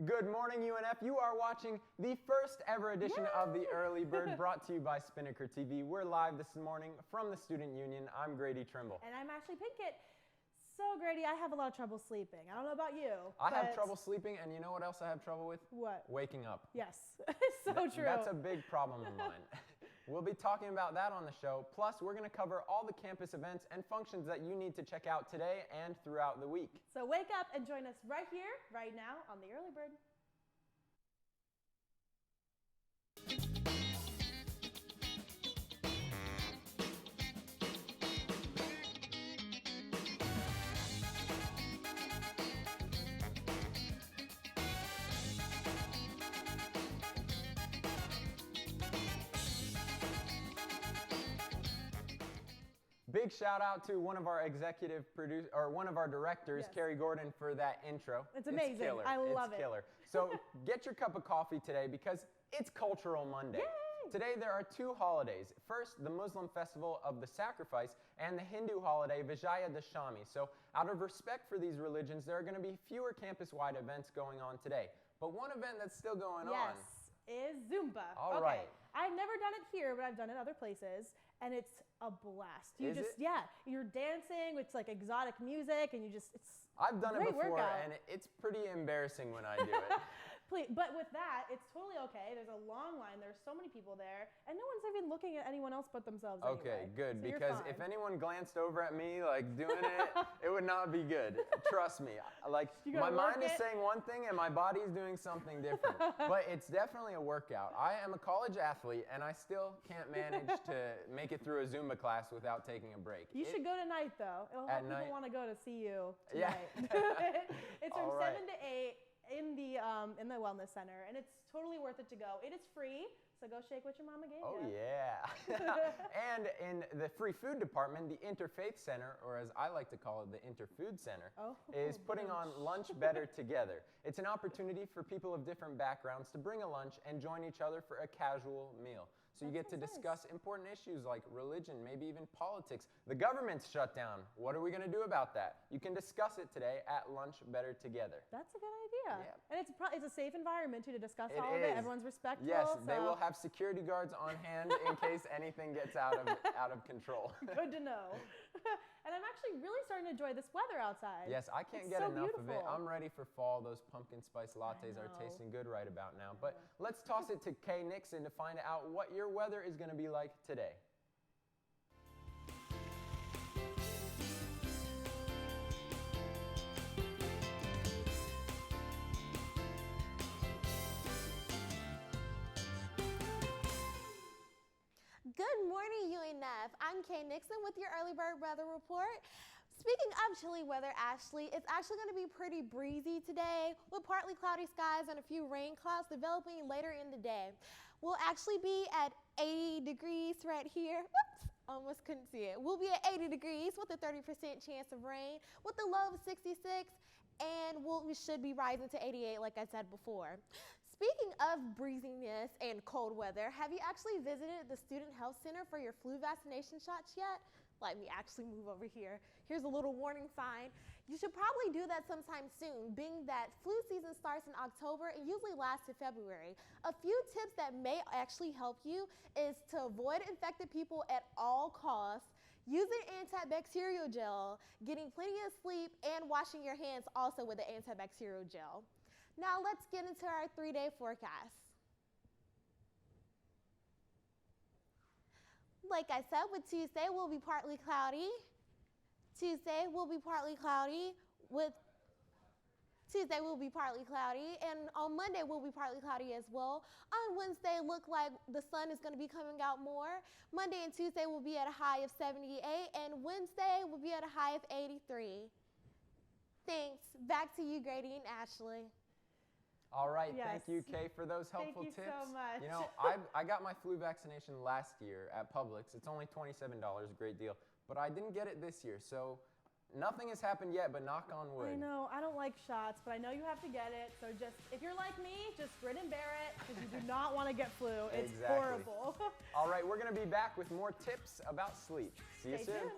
Good morning, UNF. You are watching the first ever edition of the Early Bird, brought to you by Spinnaker TV. We're live this morning from the Student Union. I'm Grady Trimble. And I'm Ashley Pinkett. So, Grady, I have a lot of trouble sleeping. I don't know about you. I have trouble sleeping, and you know what else I have trouble with? What? Waking up. Yes, it's so true. That's a big problem of mine. We'll be talking about that on the show. Plus, we're going to cover all the campus events and functions that you need to check out today and throughout the week. So wake up and join us right here, right now on the Early Bird. Big shout out to one of our executive producers, or one of our directors, Yes. Carrie Gordon, for that intro. It's amazing. Killer. I love it's it. Killer. So get your cup of coffee today because it's Cultural Monday. Yay! Today there are two holidays. First, the Muslim festival of the sacrifice, and the Hindu holiday Vijaya Dashami. So out of respect for these religions, there are going to be fewer campus-wide events going on today. But one event that's still going on. Yes, is Zumba. All okay. right. I've never done it here, but I've done it other places, and it's a blast. Is it? Yeah, you're dancing. It's like exotic music, and it's. I've done it great before, workout. and it's pretty embarrassing when I do it. Please, but with that, it's totally okay. There's a long line. There's so many people there, and no one's even looking at anyone else but themselves. Okay, anyway. good, So you're because fine. if anyone glanced over at me like doing it, it would not be good. Trust me. Like You my gotta mind work is it. saying one thing and my body's doing something different. But it's definitely a workout. I am a college athlete and I still can't manage to make it through a Zumba class without taking a break. You should go tonight, though. It'll At help night? people want to go to see you Yeah. tonight. It's from All right. 7 to 8 in the wellness center, and it's totally worth it to go. It is free, so go shake what your mama gave Oh you. yeah. And in the free food department, the Interfaith Center, or as I like to call it, the Interfood Center, Oh, is putting on Lunch Better Together. It's an opportunity for people of different backgrounds to bring a lunch and join each other for a casual meal. So you That get to sounds nice. discuss important issues like religion, maybe even politics. The government's shut down. What are we going to do about that? You can discuss it today at Lunch Better Together. That's a good idea. Yeah. And it's a safe environment too to discuss It all of it. is. Everyone's respectful. Yes, they so will have security guards on hand in case anything gets out of control. Good to know. And I'm actually really starting to enjoy this weather outside. Yes, I can't It's get so enough of it. beautiful. I'm ready for fall. Those pumpkin spice lattes are know. tasting good right about now. But let's toss it to Kay Nixon to find out what your weather is going to be like today. Good morning, UNF. I'm Kay Nixon with your Early Bird Weather Report. Speaking of chilly weather, Ashley, it's actually going to be pretty breezy today with partly cloudy skies and a few rain clouds developing later in the day. We'll actually be at 80 degrees right here. Whoops, almost couldn't see it. We'll be at 80 degrees with a 30% chance of rain with a low of 66, and we should be rising to 88 like I said before. Speaking of breeziness and cold weather, have you actually visited the Student Health Center for your flu vaccination shots yet? Let me actually move over here. Here's a little warning sign. You should probably do that sometime soon, being that flu season starts in October and usually lasts to February. A few tips that may actually help you is to avoid infected people at all costs, using antibacterial gel, getting plenty of sleep, and washing your hands also with the antibacterial gel. Now let's get into our 3-day forecast. Like I said, with Tuesday will be partly cloudy. Tuesday will be partly cloudy, and on Monday will be partly cloudy as well. On Wednesday, look like the sun is going to be coming out more. Monday and Tuesday will be at a high of 78, and Wednesday will be at a high of 83. Thanks. Back to you, Grady and Ashley. All right, Yes. thank you, Kay, for those helpful Thank you tips. so much. You know, I got my flu vaccination last year at Publix. It's only $27, a great deal. But I didn't get it this year, so nothing has happened yet, but knock on wood. I know, I don't like shots, but I know you have to get it. So just, if you're like me, just grin and bear it because you do not want to get flu. It's Exactly. horrible. All right, we're going to be back with more tips about sleep. See you Stay soon. tuned.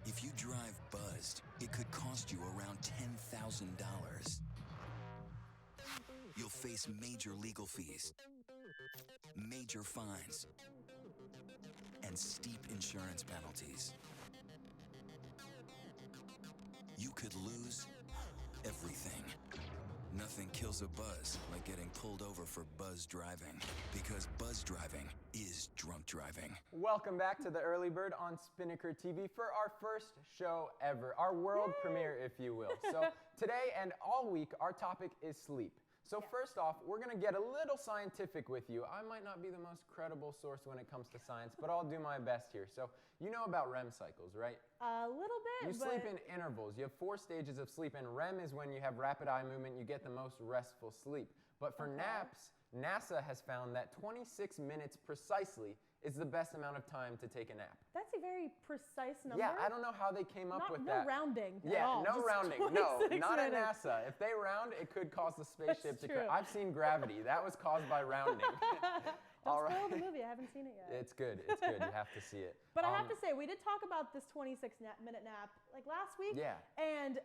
If you drive buzzed, it could cost you around $10,000. You'll face major legal fees, major fines, and steep insurance penalties. You could lose everything. Nothing kills a buzz like getting pulled over for buzz driving, because buzz driving is drunk driving. Welcome back to the Early Bird on Spinnaker TV for our first show ever, our world premiere, if you will. So today and all week, our topic is sleep. So first off, we're going to get a little scientific with you. I might not be the most credible source when it comes to science, but I'll do my best here. So you know about REM cycles, right? A little bit, You sleep in intervals. You have 4 stages of sleep, and REM is when you have rapid eye movement, you get the most restful sleep. But for naps, NASA has found that 26 minutes precisely is the best amount of time to take a nap. That's a very precise number. Yeah, I don't know how they came up with no that. rounding at Yeah, all, no just rounding. No, 26 not at minutes. NASA. If they round, it could cause the spaceship That's to crash. true. I've seen Gravity. That was caused by rounding. Don't spoil the movie. I haven't seen it yet. It's good. It's good. You have to see it. But I have to say, we did talk about this 26-minute nap like last week. Yeah. And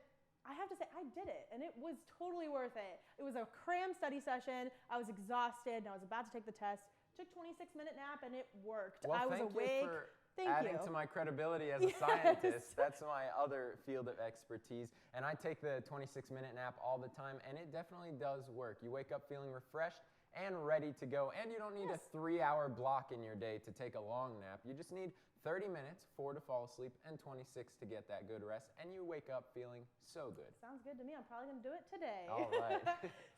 I have to say, I did it, and it was totally worth it. It was a cram study session. I was exhausted, and I was about to take the test. Took 26-minute nap, and it worked. Well, I was thank awake. you for Thank adding you. to my credibility as a Yes. scientist. That's my other field of expertise. And I take the 26-minute nap all the time, and it definitely does work. You wake up feeling refreshed and ready to go, and you don't need a 3-hour block in your day to take a long nap. You just need 30 minutes, 4 to fall asleep, and 26 to get that good rest, and you wake up feeling so good. Sounds good to me. I'm probably going to do it today. All right.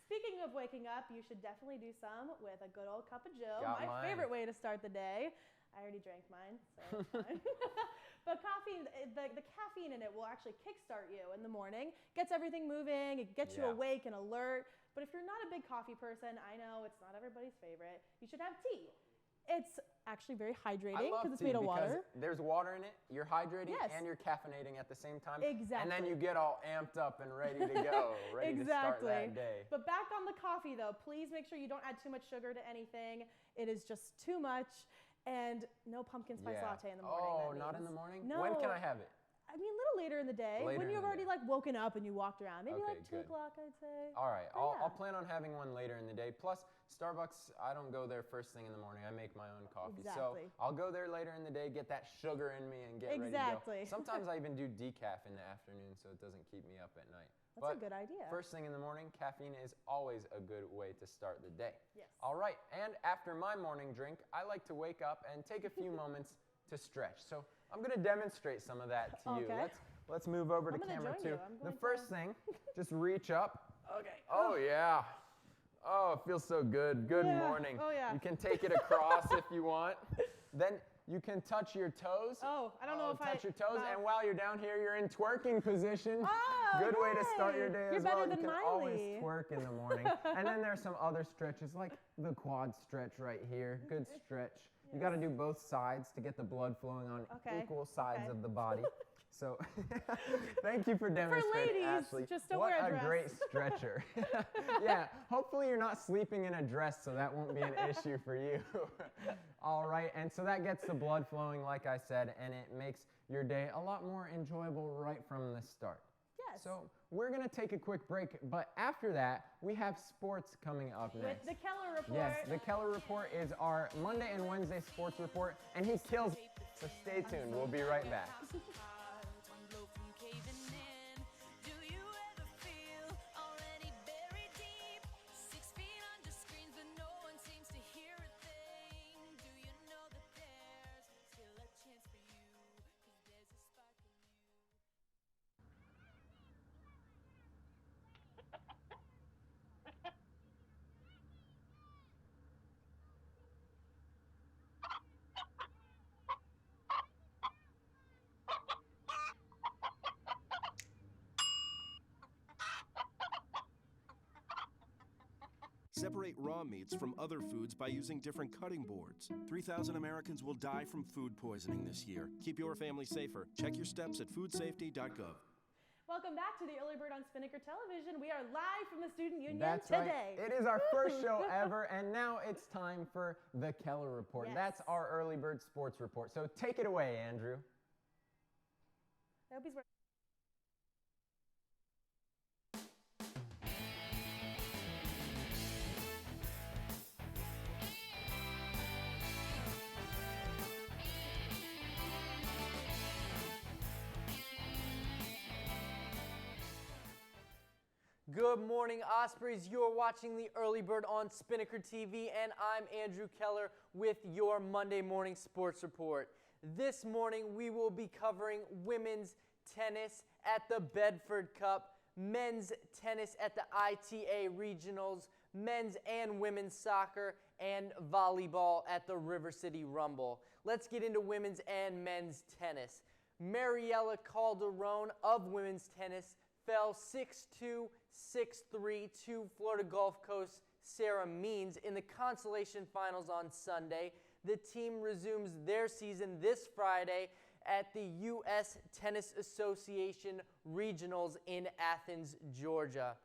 Speaking of waking up, you should definitely do some with a good old cup of Joe. Got my mine. favorite way to start the day. I already drank mine, so it's fine. But caffeine, the caffeine in it will actually kickstart you in the morning, gets everything moving, it gets you Yeah. awake and alert. But if you're not a big coffee person, I know it's not everybody's favorite, you should have tea. It's actually very I hydrating love because it's tea made of because water. there's water in it, you're hydrating, Yes. and you're caffeinating at the same time. Exactly. And then you get all amped up and ready to go, ready to start that day. But back on the coffee though, please make sure you don't add too much sugar to anything. It is just too much. And no pumpkin spice latte in the morning. Oh, that not in means. the morning? No. When can I have it? I mean, a little later in the day, Later when in you've the already day. like woken up and you walked around. Maybe Okay, like 2 good. o'clock, I'd say. All right, But I'll yeah. plan on having one later in the day. Plus, Starbucks, I don't go there first thing in the morning. I make my own coffee. Exactly. So I'll go there later in the day, get that sugar in me, and get Exactly. ready to go. Sometimes I even do decaf in the afternoon so it doesn't keep me up at night. That's But a good idea. First thing in the morning, caffeine is always a good way to start the day. Yes. All right, and after my morning drink, I like to wake up and take a few moments to stretch. So I'm going to demonstrate some of that to you. Okay. Let's move over I'm to gonna camera join 2. you. I'm The going first to- thing, just reach up. Okay. Oh yeah. Oh, it feels so good. Good Yeah. morning. Oh, yeah. You can take it across if you want. Then you can touch your toes. Oh, I don't know if touch I- your toes, wow. and while you're down here, you're in twerking position. Oh, Good way to start your yay. day You're as well. better You than can always Miley. twerk in the morning. And then there's some other stretches, like the quad stretch right here. Good stretch. You got to do both sides to get the blood flowing on Okay, equal sides okay. of the body. So, thank you for demonstrating, ladies, Ashley. just don't what wear a a dress. great stretcher. Yeah, hopefully you're not sleeping in a dress, so that won't be an issue for you. All right, and so that gets the blood flowing, like I said, and it makes your day a lot more enjoyable right from the start. Yes. So we're gonna take a quick break, but after that, we have sports coming up With next. the Keller report. Yes, the Keller Report is our Monday and Wednesday sports report, and he kills it. So stay tuned. We'll be right back. Separate raw meats from other foods by using different cutting boards. 3,000 Americans will die from food poisoning this year. Keep your family safer. Check your steps at foodsafety.gov. Welcome back to the Early Bird on Spinnaker Television. We are live from the Student Union That's today. right. It is our first show ever, and now it's time for the Keller Report. Yes. That's our Early Bird Sports Report. So take it away, Andrew. I hope he's wearing. Good morning, Ospreys. You're watching the Early Bird on Spinnaker TV, and I'm Andrew Keller with your Monday morning sports report. This morning, we will be covering women's tennis at the Bedford Cup, men's tennis at the ITA Regionals, men's and women's soccer, and volleyball at the River City Rumble. Let's get into women's and men's tennis. Mariella Calderon of women's tennis fell 6-2, 6-3 to Florida Gulf Coast Sarah Means in the consolation finals on Sunday. The team resumes their season this Friday at the U.S. Tennis Association Regionals in Athens, Georgia.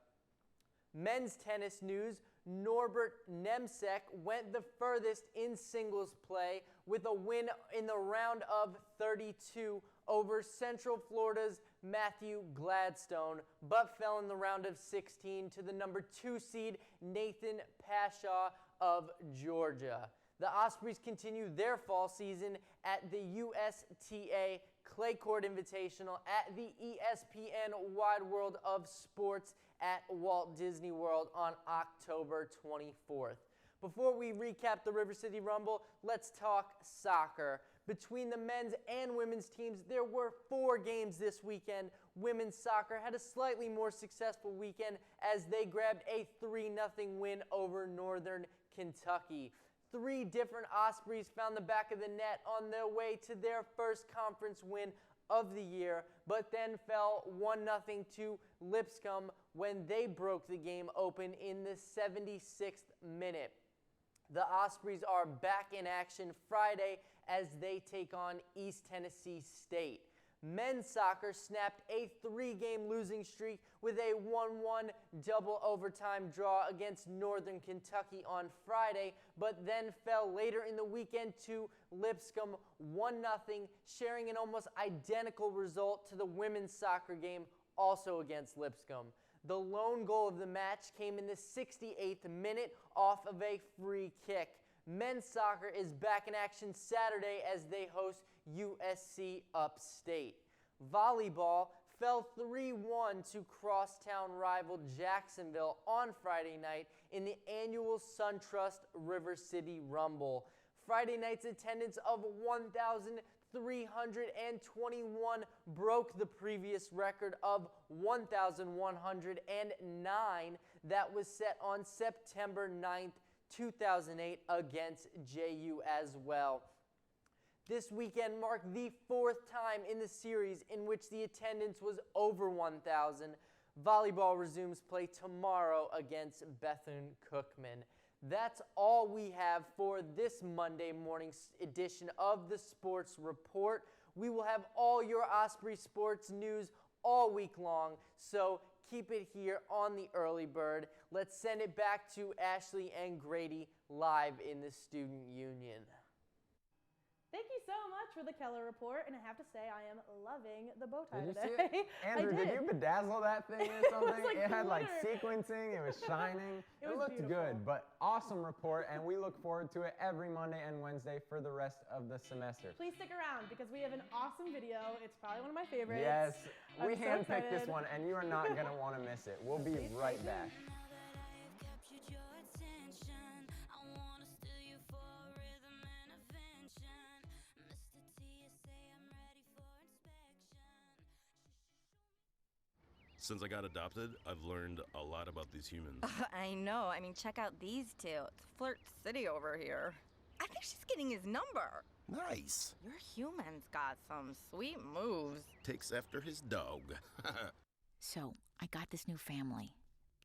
Men's tennis news, Norbert Nemsek went the furthest in singles play with a win in the round of 32 over Central Florida's Matthew Gladstone, but fell in the round of 16 to the number 2 seed Nathan Pashaw of Georgia. The Ospreys continue their fall season at the USTA Clay Court Invitational at the ESPN Wide World of Sports at Walt Disney World on October 24th. Before we recap the River City Rumble, let's talk soccer. Between the men's and women's teams, there were 4 games this weekend. Women's soccer had a slightly more successful weekend as they grabbed a 3-0 win over Northern Kentucky. 3 different Ospreys found the back of the net on their way to their first conference win of the year, but then fell 1-0 to Lipscomb when they broke the game open in the 76th minute. The Ospreys are back in action Friday as they take on East Tennessee State. Men's soccer snapped a 3-game losing streak with a 1-1 double overtime draw against Northern Kentucky on Friday, but then fell later in the weekend to Lipscomb 1-0, sharing an almost identical result to the women's soccer game also against Lipscomb. The lone goal of the match came in the 68th minute off of a free kick. Men's soccer is back in action Saturday as they host USC Upstate. Volleyball fell 3-1 to crosstown rival Jacksonville on Friday night in the annual SunTrust River City Rumble. Friday night's attendance of 1,321 broke the previous record of 1,109 that was set on September 9th, 2008 against JU as well. This weekend marked the 4th time in the series in which the attendance was over 1,000. Volleyball resumes play tomorrow against Bethune-Cookman. That's all we have for this Monday morning edition of the Sports Report. We will have all your Osprey sports news all week long, so keep it here on the Early Bird. Let's send it back to Ashley and Grady live in the Student Union. Thank you so much for the Keller Report, and I have to say I am loving the bow tie Did you today. see it? Andrew, did you bedazzle that thing or something? like It had like glitter. sequencing, it was shining. It was looked beautiful. good, but awesome report, and we look forward to it every Monday and Wednesday for the rest of the semester. Please stick around because we have an awesome video. It's probably one of my favorites. Yes, we I'm so handpicked this excited. one, and you are not going to want to miss it. We'll be Please right stay back. Since I got adopted, I've learned a lot about these humans. I know. I mean, check out these two. It's Flirt City over here. I think she's getting his number. Nice. Your human's got some sweet moves. Takes after his dog. So, I got this new family,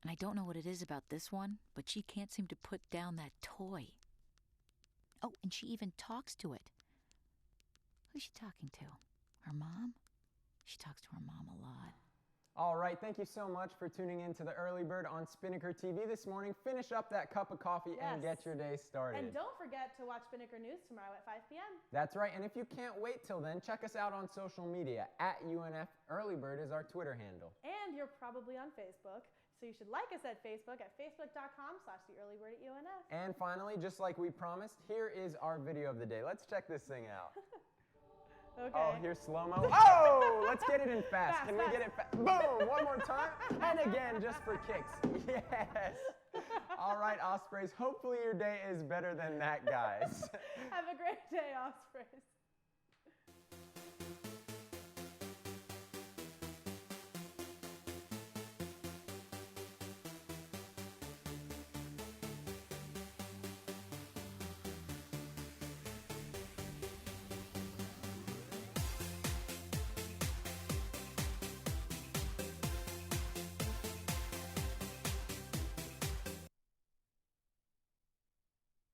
and I don't know what it is about this one, but she can't seem to put down that toy. Oh, and she even talks to it. Who's she talking to? Her mom? She talks to her mom a lot. All right, thank you so much for tuning in to the Early Bird on Spinnaker TV this morning. Finish up that cup of coffee and Yes. get your day started. And don't forget to watch Spinnaker News tomorrow at 5 p.m. That's right, and if you can't wait till then, check us out on social media. At UNF Early Bird is our Twitter handle. And you're probably on Facebook, so you should like us at Facebook at facebook.com/theearlybird@UNF. And finally, just like we promised, here is our video of the day. Let's check this thing out. Okay. Oh, here's slow-mo. Oh, let's get it in fast. Fast, Can we fast. get it fast? Boom, one more time. And again, just for kicks. Yes. All right, Ospreys, hopefully your day is better than that, guys. Have a great day, Ospreys.